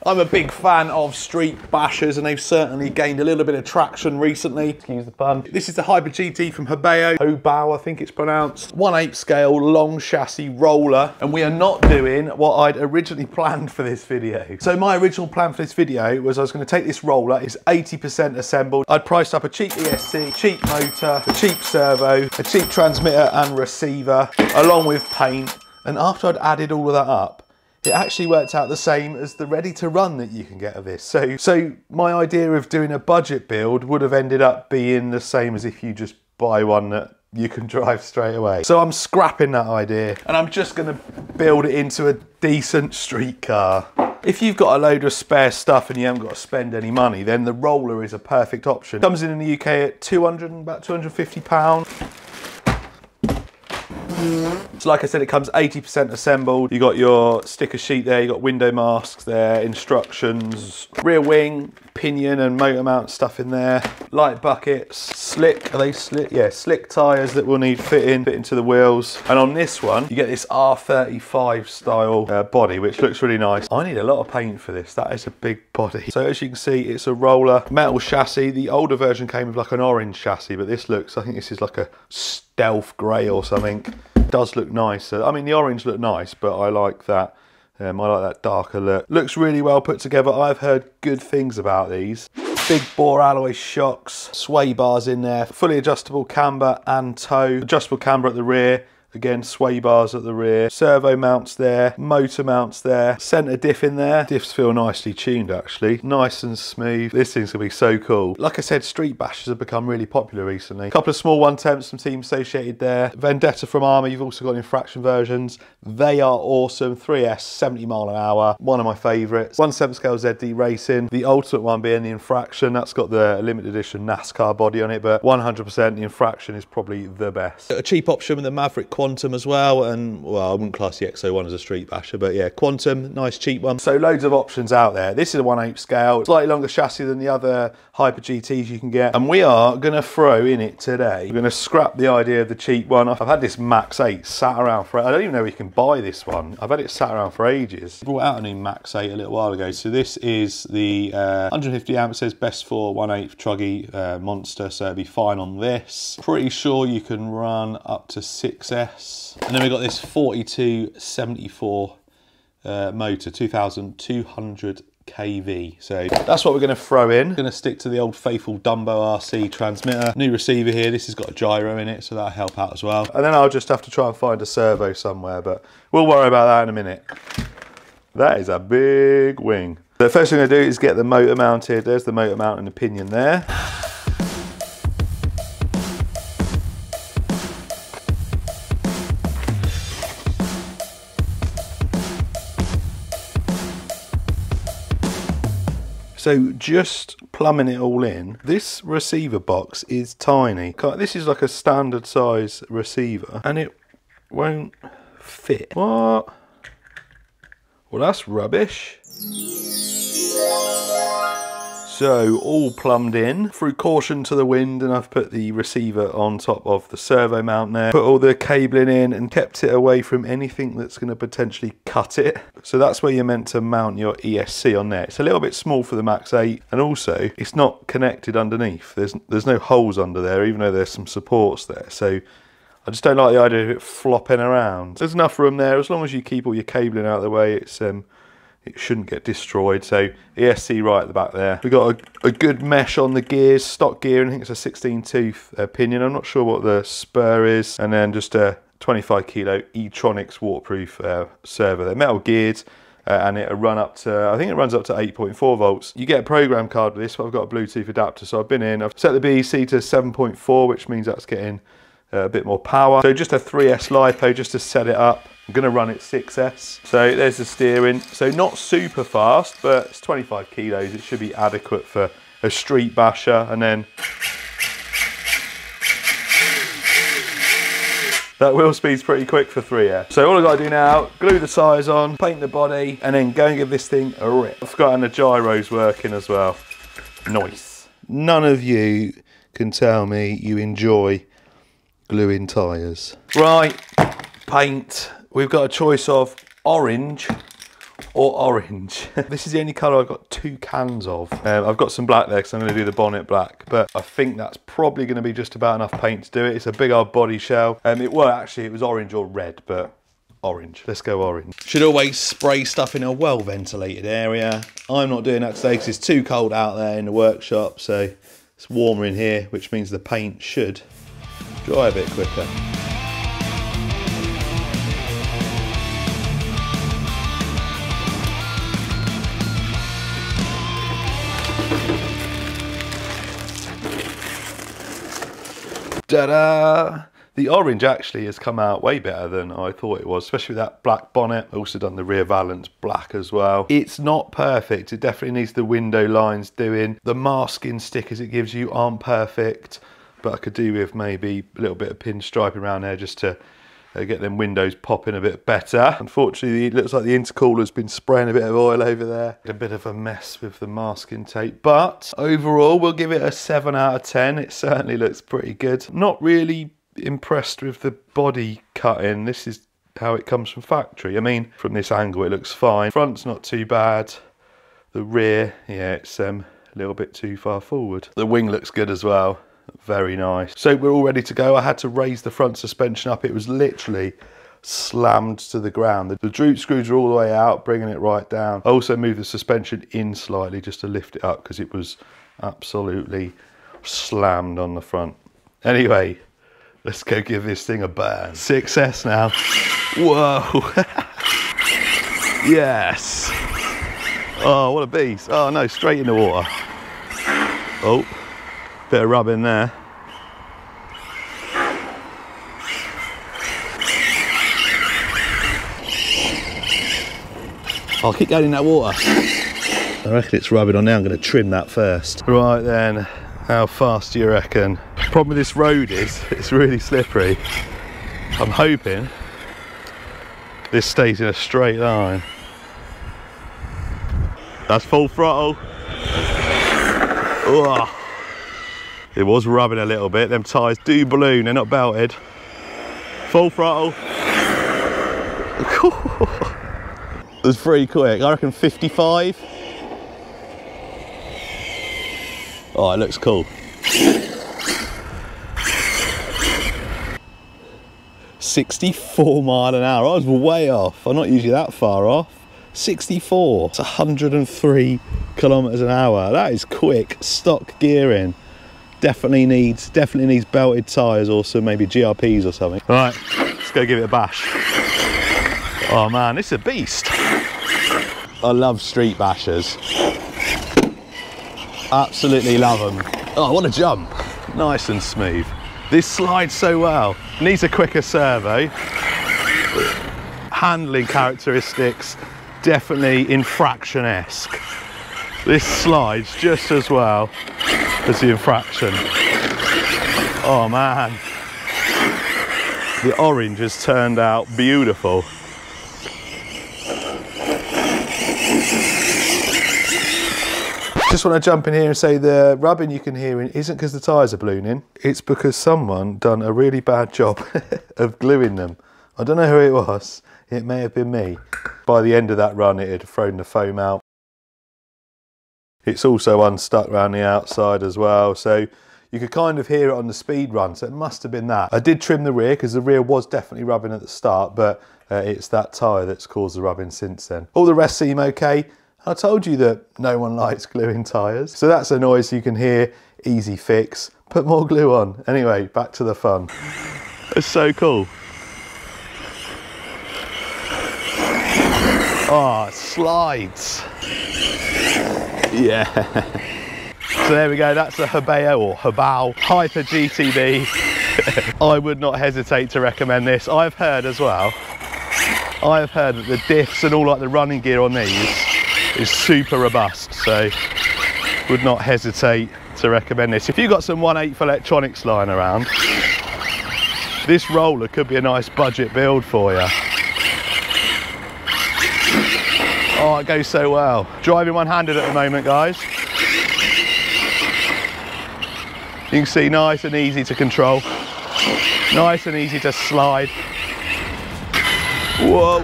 I'm a big fan of street bashers, and they've certainly gained a little bit of traction recently. Excuse the pun. This is the Hyper GT from Hobao, I think it's pronounced. 1/8 scale, long chassis roller, and we are not doing what I'd originally planned for this video. So my original plan for this video was I was going to take this roller, it's 80% assembled. I'd priced up a cheap ESC, cheap motor, a cheap servo, a cheap transmitter and receiver, along with paint. And after I'd added all of that up, it actually worked out the same as the ready to run that you can get of this. So my idea of doing a budget build would have ended up being the same as if you just buy one that you can drive straight away. So I'm scrapping that idea and I'm just gonna build it into a decent street car. If you've got a load of spare stuff and you haven't got to spend any money, then the roller is a perfect option. It comes in the UK at about £250. So like I said, it comes 80% assembled. You got your sticker sheet there, you got window masks there, instructions, rear wing, pinion and motor mount stuff in there, light buckets, slick, are they slick? Yeah, slick tyres that will need fit into the wheels. And on this one, you get this R35 style body, which looks really nice. I need a lot of paint for this, that is a big body. So as you can see, it's a roller, metal chassis. The older version came with like an orange chassis, but this looks, I think this is like a stealth grey or something. It does look nice. I mean, the orange looked nice, but I like that. I like that darker look. Looks really well put together. I've heard good things about these. Big bore alloy shocks, sway bars in there, fully adjustable camber and toe, adjustable camber at the rear. Again, sway bars at the rear, servo mounts there, motor mounts there, centre diff in there. Diffs feel nicely tuned actually, nice and smooth. This thing's gonna be so cool. Like I said, street bashers have become really popular recently. A couple of small 1/10s from Team Associated there. Vendetta from Armour, you've also got infraction versions. They are awesome, 3S, 70 mile an hour, one of my favourites. 1/7 scale ZD Racing, the ultimate one being the infraction. That's got the limited edition NASCAR body on it, but 100% the infraction is probably the best. A cheap option with the Maverick Quantum as well, and well, I wouldn't class the XO1 as a street basher, but yeah, Quantum, nice cheap one. So loads of options out there. This is a 1/8 scale, slightly longer chassis than the other Hyper GTs you can get, and we are going to throw in it today. We're going to scrap the idea of the cheap one. I've had this MAX8 sat around for, I don't even know if you can buy this one. I've had it sat around for ages. I brought out a new MAX8 a little while ago, so this is the 150 amp, it says best for 1/8 truggy monster, so it'd be fine on this. Pretty sure you can run up to 6S. And then we've got this 4274 motor, 2200 kV. So that's what we're going to throw in. Going to stick to the old faithful Dumbo RC transmitter. New receiver here. This has got a gyro in it, so that'll help out as well. And then I'll just have to try and find a servo somewhere, but we'll worry about that in a minute. That is a big wing. The first thing I'm going to do is get the motor mounted. There's the motor mount and the pinion there. So just plumbing it all in, this receiver box is tiny. This is like a standard size receiver and it won't fit. What? Well, that's rubbish. So all plumbed in, through caution to the wind, and I've put the receiver on top of the servo mount there. Put all the cabling in and kept it away from anything that's going to potentially cut it. So that's where you're meant to mount your ESC on there. It's a little bit small for the MAX8, and also it's not connected underneath. There's no holes under there, even though there's some supports there. So I just don't like the idea of it flopping around. There's enough room there, as long as you keep all your cabling out of the way, it shouldn't get destroyed. So ESC right at the back there. We've got a good mesh on the gears, stock gear, and I think it's a 16 tooth pinion. I'm not sure what the spur is. And then just a 25 kilo E-Tronics waterproof servo. They're metal geared and it'll run up to, I think it runs up to 8.4 volts. You get a program card with this, but I've got a Bluetooth adapter. So I've been in, I've set the BEC to 7.4, which means that's getting a bit more power. So just a 3S LiPo just to set it up. I'm going to run it 6S. So there's the steering. So not super fast, but it's 25 kilos. It should be adequate for a street basher. And then that wheel speed's pretty quick for 3S. So all I've got to do now, glue the tyres on, paint the body, and then go and give this thing a rip. I've forgotten the gyro's working as well. Nice. None of you can tell me you enjoy gluing tyres. Right, paint. We've got a choice of orange or orange. This is the only colour I've got 2 cans of. I've got some black there because I'm going to do the bonnet black, but I think that's probably going to be just about enough paint to do it. It's a big old body shell. It was orange or red, but orange. Let's go orange. Should always spray stuff in a well ventilated area. I'm not doing that today because it's too cold out there in the workshop, so it's warmer in here, which means the paint should dry a bit quicker. Ta-da! The orange actually has come out way better than I thought it was, especially with that black bonnet. I've also done the rear valance black as well. It's not perfect. It definitely needs the window lines doing. The masking stickers it gives you aren't perfect, but I could do with maybe a little bit of pinstriping around there just to get them windows popping a bit better. Unfortunately, it looks like the intercooler's been spraying a bit of oil over there. A bit of a mess with the masking tape, but overall we'll give it a 7 out of 10. It certainly looks pretty good. Not really impressed with the body cutting. This is how it comes from factory. I mean, from this angle it looks fine. Front's not too bad. The rear, yeah, it's a little bit too far forward. The wing looks good as well. Very nice. So we're all ready to go. I had to raise the front suspension up. It was literally slammed to the ground. The droop screws are all the way out, bringing it right down. I also moved the suspension in slightly just to lift it up because it was absolutely slammed on the front. Anyway, let's go give this thing a burn. Success now. Whoa. Yes. Oh, what a beast. Oh no, straight in the water. Oh. Bit of rub in there. I'll keep going in that water. I reckon it's rubbing on now. I'm going to trim that first. Right then, how fast do you reckon? The problem with this road is it's really slippery. I'm hoping this stays in a straight line. That's full throttle. Ugh. It was rubbing a little bit. Them tyres do balloon, they're not belted. Full throttle. It was pretty quick. I reckon 55. Oh, it looks cool. 64 mile an hour. I was way off. I'm not usually that far off. 64. It's 103 kilometers an hour. That is quick. Stock gearing. Definitely needs belted tyres or some maybe GRPs or something. Right, let's go give it a bash. Oh man, this is a beast. I love street bashers. Absolutely love them. Oh, what a jump. Nice and smooth. This slides so well. Needs a quicker servo. Handling characteristics, definitely infraction-esque. This slides just as well as the infraction. Oh man, the orange has turned out beautiful. Just want to jump in here and say the rubbing you can hear isn't because the tyres are ballooning, it's because someone done a really bad job of gluing them. I don't know who it was, it may have been me. By the end of that run it had thrown the foam out. It's also unstuck around the outside as well, so you could kind of hear it on the speed run, so it must have been that. I did trim the rear because the rear was definitely rubbing at the start, but it's that tyre that's caused the rubbing since then. All the rest seem okay. I told you that no one likes gluing tyres, so that's a noise you can hear, easy fix. Put more glue on. Anyway, back to the fun. It's so cool. Oh, it slides. Yeah. So there we go, that's the Hobao Hyper GTB. I would not hesitate to recommend this. I've heard as well, I've heard that the diffs and all like the running gear on these is super robust, so would not hesitate to recommend this. If you've got some 1/8 electronics lying around, this roller could be a nice budget build for you. Oh, it goes so well. Driving one-handed at the moment, guys. You can see nice and easy to control. Nice and easy to slide. Whoa.